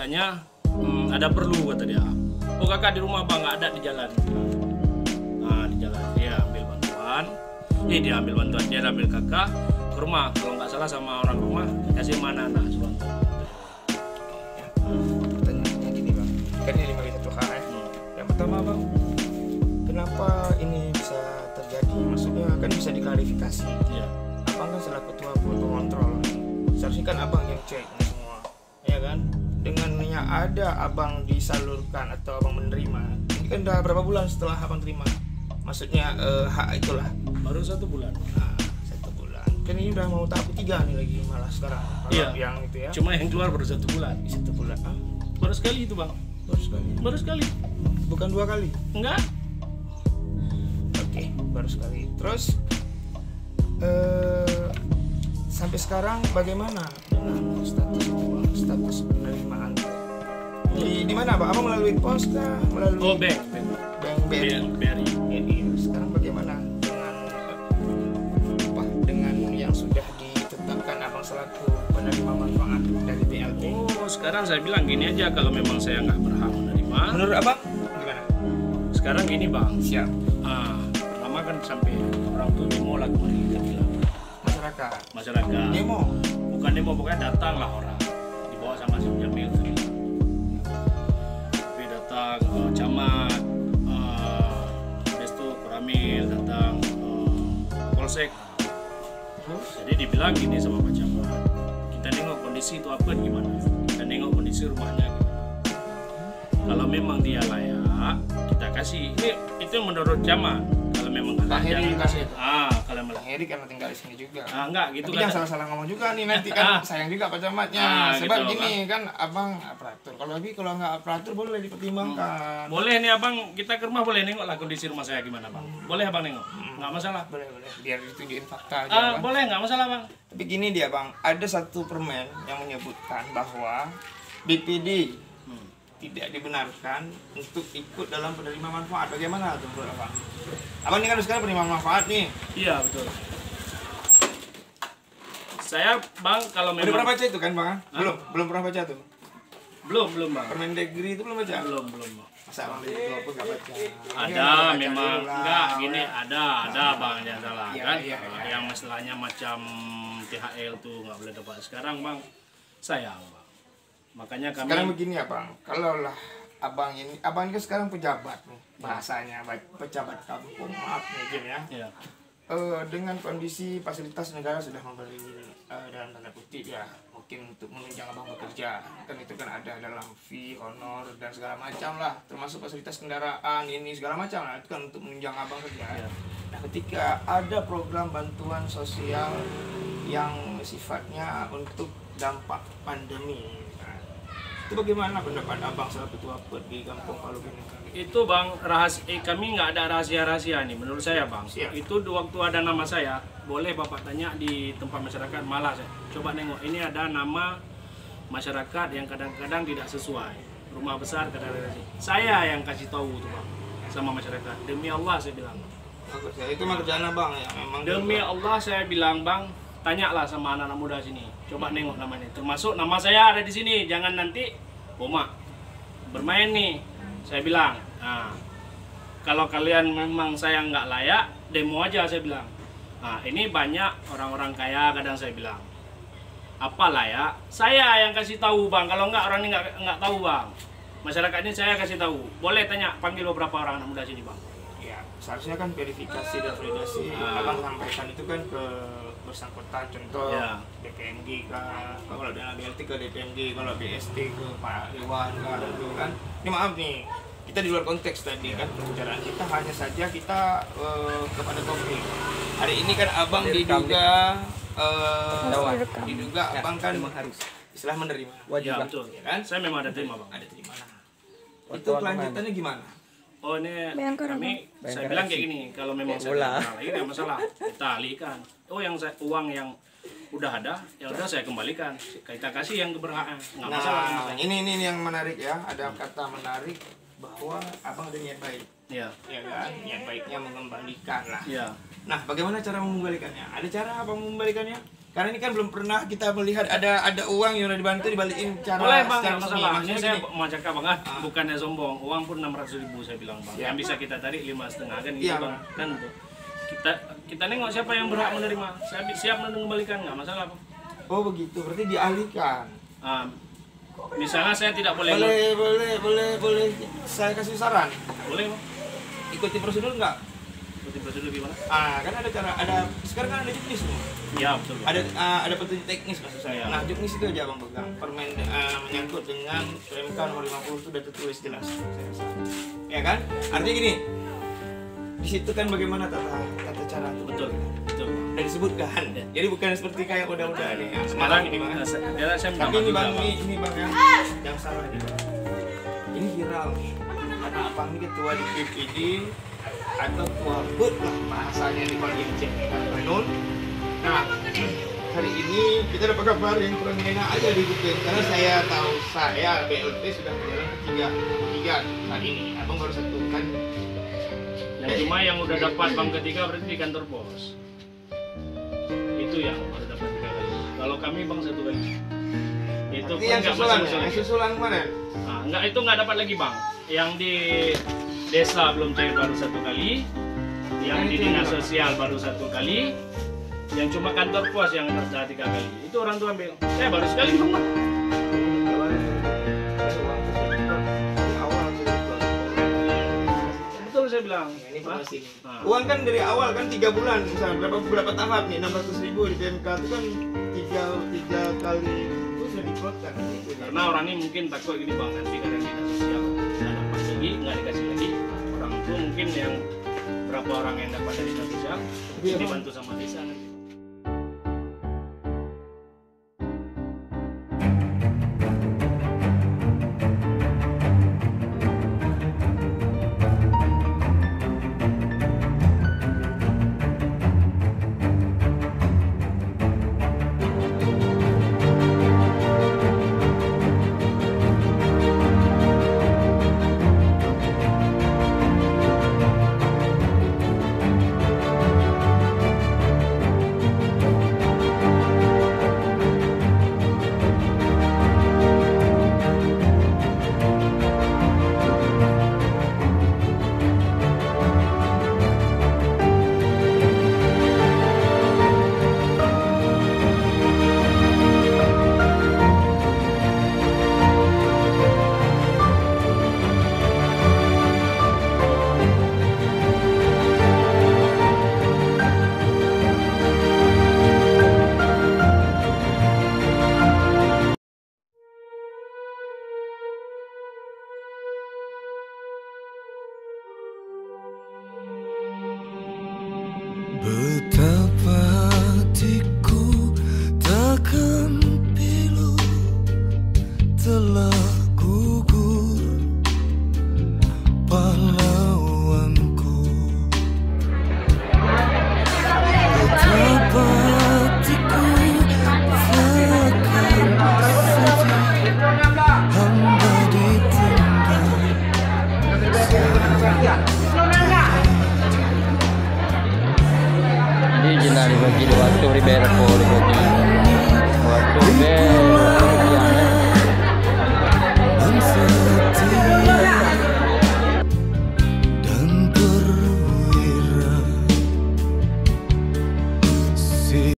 katanya ada perlu kata dia. Oh kakak di rumah bang, nggak ada di jalan. Nah di jalan dia ambil bantuan. Dia ambil bantuan, dia ambil kakak ke rumah. Kalau nggak salah sama orang rumah dikasih mana anak Suwanto. Pertanyaannya gini bang, kan ini 5 hari 1 hari. Yang pertama bang, kenapa ini bisa terjadi? Maksudnya kan bisa diklarifikasi. Iya. Abang kan selaku ketua pengontrol, seharusnya kan abang yang cek semua, ya kan? Dengannya ada abang disalurkan atau abang menerima, ini kan udah berapa bulan setelah abang terima? Maksudnya hak itulah. Baru 1 bulan. Nah, 1 bulan. Kan ini udah mau tahap 3 nih lagi malah sekarang. Iya. Yang itu ya. Cuma yang keluar baru 1 bulan. 1 bulan. Ah, Baru sekali itu bang. baru sekali. Baru sekali. Bukan 2 kali. Enggak. Oke, baru sekali. Terus sampai sekarang bagaimana dengan status penerimaan? Di mana Pak? Abang melalui pos kah? Melalui Oh bank. Bank BRI. BRI. Sekarang bagaimana dengan yang sudah ditetapkan abang selaku penerima manfaat dari BLT? Oh sekarang saya bilang gini aja, kalau memang saya nggak berhak menerima. Menurut abang gimana? Sekarang gini bang. Siap. Pertama kan sampai orang tuh demo lah kemarin kita bilang. Masyarakat. Demo. Bukan demo, pokoknya datang lah orang. Dibawa sama si Jamil tadi. Tapi datang camat, habis itu Koramil datang, Polsek. Jadi dibilang gini sama Pak Camat, kita nengok kondisi itu apa gimana, kita nengok kondisi rumahnya gimana. Kalau memang dia layak, kita kasih. Ini itu menurut Camat. Kalau memang Pak Heri kasih itu. Kalau Bang Heri karena tinggal di sini juga. enggak gitu Tapi kan. jangan salah-salah ngomong juga nih nanti kan sayang juga Pak Camatnya. Sebab gitu, gini kan abang aparatur. Kalau nggak aparatur boleh dipertimbangkan. Boleh nih abang, kita ke rumah boleh nengok lah kondisi rumah saya gimana bang. Boleh abang nengok, nggak masalah. Boleh. Biar ditunjukin fakta aja. Bang. Boleh, nggak masalah bang. Tapi gini dia bang, ada satu permen yang menyebutkan bahwa BPD tidak dibenarkan untuk ikut dalam penerima manfaat. Bagaimana tuh menurut abang? Abang ini kan sekarang penerima manfaat nih. Iya betul. Saya bang kalau Udah memang pernah baca itu kan bang? Belum pernah baca tuh. belum bang. Permendagri itu belum baca? Belum bang. Masa abang dari dulu pun nggak baca? Ada memang enggak gini, ada bang yang salah Iya, kan. iya. Yang masalahnya macam THL tuh nggak boleh dapat sekarang bang. Sayang bang. Makanya kami. Sekarang begini ya bang, kalaulah abang ini kan sekarang pejabat nih bahasanya, pejabat kampung, maaf nih Jim ya. Iya. Dengan kondisi fasilitas negara sudah memberi dalam tanda kutip ya, mungkin untuk menunjang abang bekerja, kan itu kan ada dalam fee, honor dan segala macam lah, termasuk fasilitas kendaraan ini segala macam lah, itu kan untuk menunjang abang kerja. Iya. Nah ketika ada program bantuan sosial yang sifatnya untuk dampak pandemi, itu bagaimana pendapat abang selaku ketua PED di Kampung Palu ini? Itu bang, kami nggak ada rahasia-rahasia nih menurut saya bang. Siap. Itu waktu ada nama saya, boleh bapak tanya di tempat masyarakat, malah saya coba nengok, ini ada nama masyarakat yang kadang-kadang tidak sesuai, rumah besar kadang-kadang. Saya yang kasih tahu tuh bang sama masyarakat, demi Allah saya bilang. Itu mah kerjaan abang ya memang. Demi Allah saya bilang bang, tanyalah sama anak-anak muda sini, coba nengok namanya, termasuk nama saya ada di sini, jangan nanti Oma bermain nih, saya bilang. Nah, kalau kalian memang saya nggak layak, demo aja saya bilang. Nah, ini banyak orang-orang kaya kadang saya bilang, apa layak? Saya yang kasih tahu bang, kalau nggak orang ini nggak tahu bang. Masyarakat ini saya kasih tahu, boleh tanya, panggil beberapa orang anak muda sini bang. Ya, seharusnya kan verifikasi dan validasi abang sampaikan itu kan ke bersangkutan, contoh Ya. DPMG kah, kalau dana BLT ke DPMG, kalau BST ke Pak Iwan kah, gitu kan. Ini maaf nih, kita di luar konteks tadi kan pembicaraan kita, hanya saja kita kepada topik. Hari ini kan abang diduga abang kan harus istilah menerima. Ya betul, Ya kan? saya memang ada terima bang. Ada terima. Itu kelanjutannya gimana? Oh ini kami, saya bilang kayak gini, kalau memang saya lagi nggak masalah, kita alihkan. Oh uang yang udah ada, ya udah saya kembalikan, kita kasih yang keberhaan, nggak masalah. Nah, ini yang menarik ya, ada kata menarik bahwa abang ada niat baik. Iya. Ya kan, niat baiknya mengembalikan lah. Iya. Nah, bagaimana cara mengembalikannya? Ada cara abang mengembalikannya? Karena ini kan belum pernah kita melihat ada uang yang udah dibantu dibalikin cara Boleh bang, secara nggak resmi. masalah. Ini Maksudnya saya gini, mau cakap bang, bukannya sombong. Uang pun 600.000 saya bilang bang. Ya. Yang bisa kita tarik 5,5 kan gitu Iya, bang. Kan tuh. Kita nengok siapa yang berhak menerima. Saya siap mengembalikan, nggak masalah bang. oh begitu, berarti dialihkan. Misalnya saya tidak boleh. Boleh. Saya kasih saran. Boleh bang. Ikuti prosedur nggak? Ikuti prosedur gimana? Kan ada cara, sekarang kan ada juknis semua. Iya betul bang. Ada petunjuk teknis maksud saya. Iya. Nah, juknis itu aja bang pegang. Menyangkut dengan PMK nomor 50 itu udah tertulis jelas. Saya rasa. Ya kan? Artinya gini. Di situ kan bagaimana tata cara itu. Betul. Udah disebutkan. Jadi bukan seperti kayak udah nih. Sekarang ini bang. saya minta Tapi maaf ini bang, juga, ini bang yang salah nih. Ini viral nih. Karena abang ini ketua di PPD atau ketua HUT lah bahasanya di bagian cek Kanun. Nah, hari ini kita dapat kabar yang kurang enak aja di Bukit karena saya tahu BLT sudah berjalan ketiga saat ini. Abang baru satu kan. Yang cuma yang udah dapat bank ketiga berarti di kantor pos. Itu yang baru dapat 3 kali. Kalau kami bang 1 kali. Itu pun yang nggak susulan, masuk. yang susulan kemarin. Nah, itu nggak dapat lagi bang. Yang di desa belum cair baru 1 kali. Yang di dinas sosial baru 1 kali. Yang cuma kantor pos yang sudah 3 kali. Itu orang tua ambil. Saya baru sekali bang. Betul saya bilang. Ini informasi. Nah. Uang kan dari awal kan 3 bulan misalnya berapa tahap nih 600.000 di PMK itu kan tiga kali itu sudah dikeluarkan. Karena orang ini mungkin takut gini bang, nanti karena dinas sosial nggak dapat lagi, nggak dikasih lagi. Orang tua mungkin yang berapa orang yang dapat dari dinas sosial dibantu sama desa nanti. Betapa hatiku takkan pilu telah gugur pahlawanku. Betapa hatiku takkan sedih hamba ditinggal. Di jenari bagi waktu ribera poli bagi waktu ribera